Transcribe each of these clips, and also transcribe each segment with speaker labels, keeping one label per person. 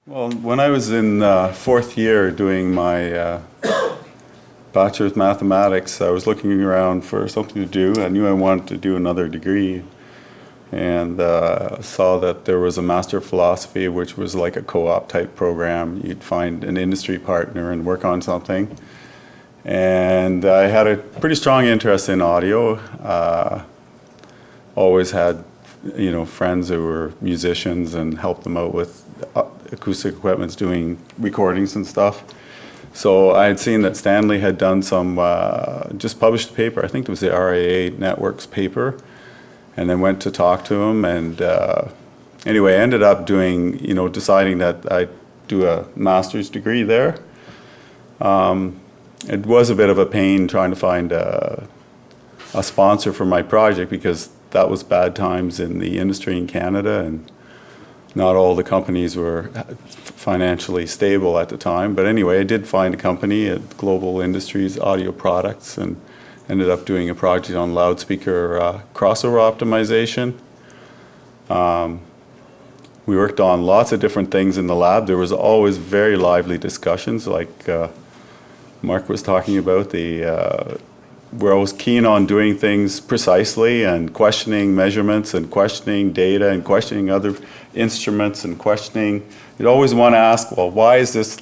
Speaker 1: Well, when I was in fourth year doing my bachelor's mathematics, I was looking around for something to do. I knew I wanted to do another degree, and saw that there was a Master of Philosophy, which was like a co-op type program. You'd find an industry partner and work on something. And I had a pretty strong interest in audio. Always had, friends who were musicians and helped them out with acoustic equipment, doing recordings and stuff. So I had seen that Stanley had done some, just published a paper, I think it was the RAA Networks paper, and then went to talk to him. And anyway, I ended up doing, deciding that I'd do a master's degree there. It was a bit of a pain trying to find a sponsor for my project, because that was bad times in the industry in Canada, and not all the companies were financially stable at the time. But anyway, I did find a company at Global Industries Audio Products, and ended up doing a project on loudspeaker crossover optimization. We worked on lots of different things in the lab. There was always very lively discussions, like Mark was talking about. We're always keen on doing things precisely and questioning measurements and questioning data and questioning other instruments and questioning. You'd always want to ask, well, why is this?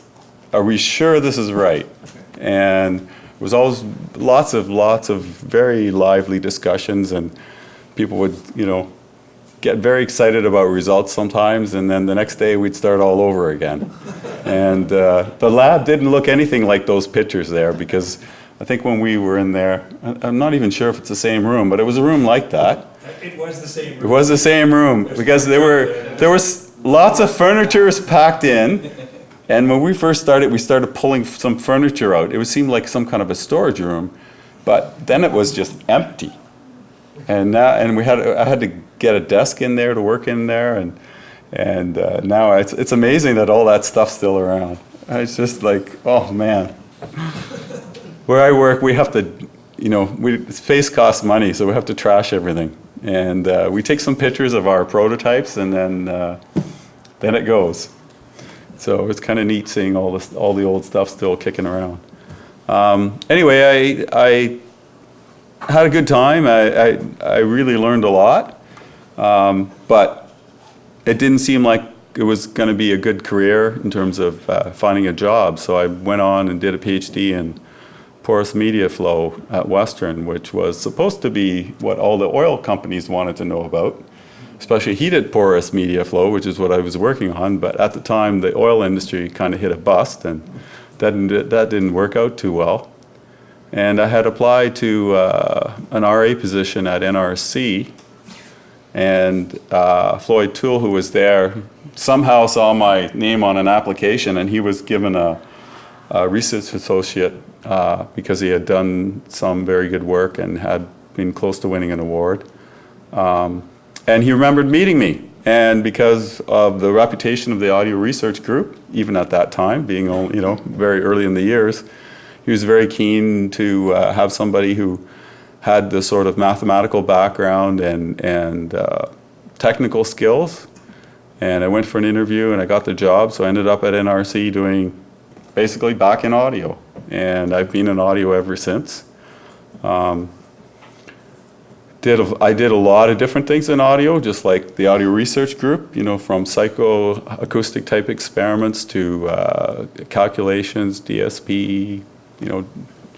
Speaker 1: Are we sure this is right? And there was always lots of very lively discussions, and people would, get very excited about results sometimes, and then the next day we'd start all over again. And the lab didn't look anything like those pictures there, because I think when we were in there, I'm not even sure if it's the same room, but it was a room like that.
Speaker 2: It was the same room.
Speaker 1: It was the same room, because there was lots of furniture packed in, and when we first started, we started pulling some furniture out. It seemed like some kind of a storage room, but then it was just empty. And now, I had to get a desk in there to work in there, and now it's amazing that all that stuff's still around. It's just like, oh man. Where I work, we have to, space costs money, so we have to trash everything. And we take some pictures of our prototypes, and then it goes. So it's kind of neat seeing all the old stuff still kicking around. Anyway, I had a good time. I really learned a lot, but it didn't seem like it was going to be a good career in terms of finding a job. So I went on and did a PhD in porous media flow at Western, which was supposed to be what all the oil companies wanted to know about, especially heated porous media flow, which is what I was working on. But at the time, the oil industry kind of hit a bust, and that didn't work out too well. And I had applied to an RA position at NRC, and Floyd Toole, who was there, somehow saw my name on an application, and he was given a research associate because he had done some very good work and had been close to winning an award. And he remembered meeting me. And because of the reputation of the audio research group, even at that time, being only, very early in the years, he was very keen to have somebody who had the sort of mathematical background and technical skills. And I went for an interview and I got the job, so I ended up at NRC doing basically back in audio. And I've been in audio ever since. I did a lot of different things in audio, just like the audio research group, from psychoacoustic type experiments to calculations, DSP,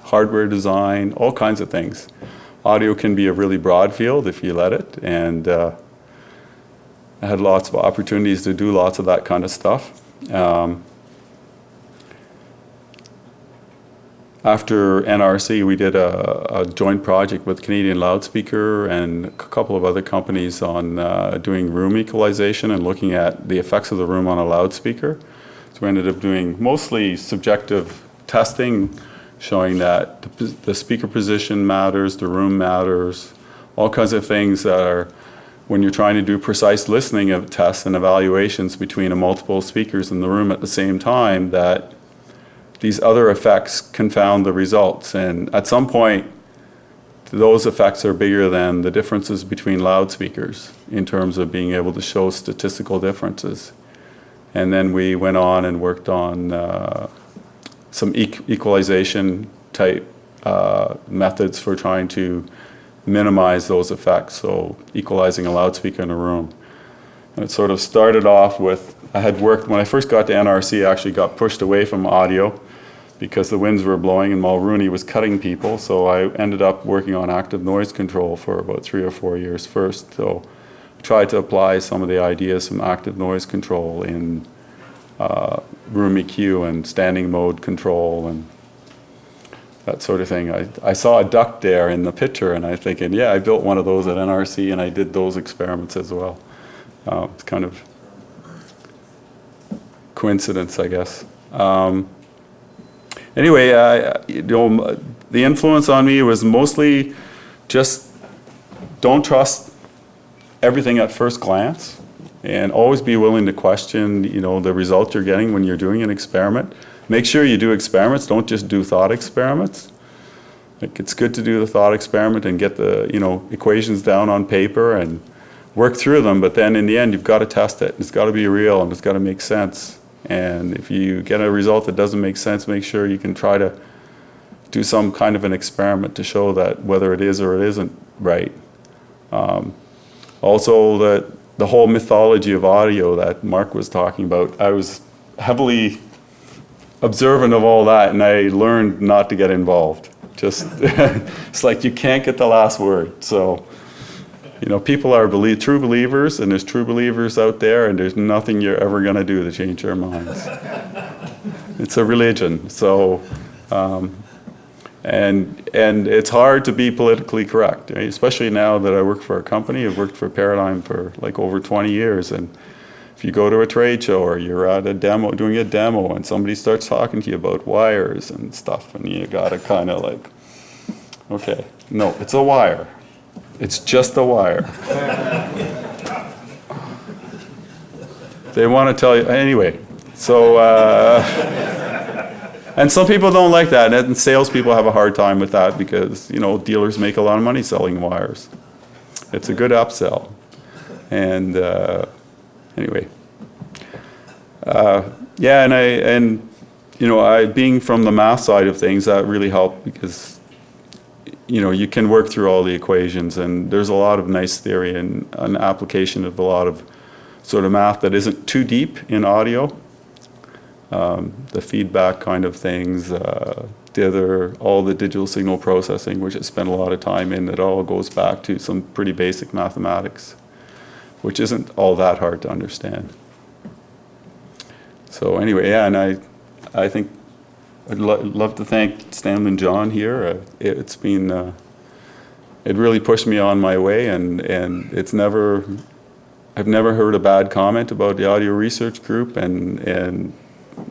Speaker 1: hardware design, all kinds of things. Audio can be a really broad field if you let it, and I had lots of opportunities to do lots of that kind of stuff. After NRC, we did a joint project with Canadian Loudspeaker and a couple of other companies on doing room equalization and looking at the effects of the room on a loudspeaker. So we ended up doing mostly subjective testing, showing that the speaker position matters, the room matters, all kinds of things that are, when you're trying to do precise listening of tests and evaluations between multiple speakers in the room at the same time, that these other effects confound the results. And at some point, those effects are bigger than the differences between loudspeakers in terms of being able to show statistical differences. And then we went on and worked on some equalization type methods for trying to minimize those effects, so equalizing a loudspeaker in a room. And it sort of started off with, I had worked, when I first got to NRC, I actually got pushed away from audio because the winds were blowing and Mulrooney was cutting people, so I ended up working on active noise control for about 3 or 4 years first. So I tried to apply some of the ideas from active noise control in room EQ and standing mode control and that sort of thing. I saw a duct there in the picture and I'm thinking, yeah, I built one of those at NRC and I did those experiments as well. It's kind of coincidence, I guess. Anyway, the influence on me was mostly just don't trust everything at first glance and always be willing to question, the result you're getting when you're doing an experiment. Make sure you do experiments, don't just do thought experiments. Like, it's good to do the thought experiment and get the, equations down on paper and work through them, but then in the end you've got to test it. It's got to be real and it's got to make sense. And if you get a result that doesn't make sense, make sure you can try to do some kind of an experiment to show that whether it is or it isn't right. Also, the whole mythology of audio that Mark was talking about, I was heavily observant of all that, and I learned not to get involved. Just, it's like you can't get the last word. So, people are true believers, and there's true believers out there, and there's nothing you're ever going to do to change their minds. It's a religion, so, and it's hard to be politically correct, right? Especially now that I work for a company. I've worked for Paradigm for like over 20 years, and if you go to a trade show or you're at a demo, doing a demo, and somebody starts talking to you about wires and stuff, and you gotta kind of like, okay, no, it's a wire. It's just a wire. They want to tell you, anyway. So, and some people don't like that, and salespeople have a hard time with that because, dealers make a lot of money selling wires. It's a good upsell. And anyway. Yeah, I being from the math side of things, that really helped because you can work through all the equations, and there's a lot of nice theory and an application of a lot of sort of math that isn't too deep in audio. The feedback kind of things, all the digital signal processing, which I spent a lot of time in, it all goes back to some pretty basic mathematics, which isn't all that hard to understand. So anyway, yeah, and I think I'd love to thank Stanley and John here. It's been, it really pushed me on my way, and I've never heard a bad comment about the audio research group, and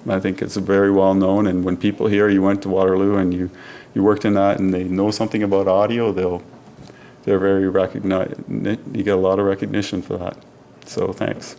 Speaker 1: I think it's very well known. And when people hear you went to Waterloo and you worked in that, and they know something about audio, they're very recognized. You get a lot of recognition for that. So thanks.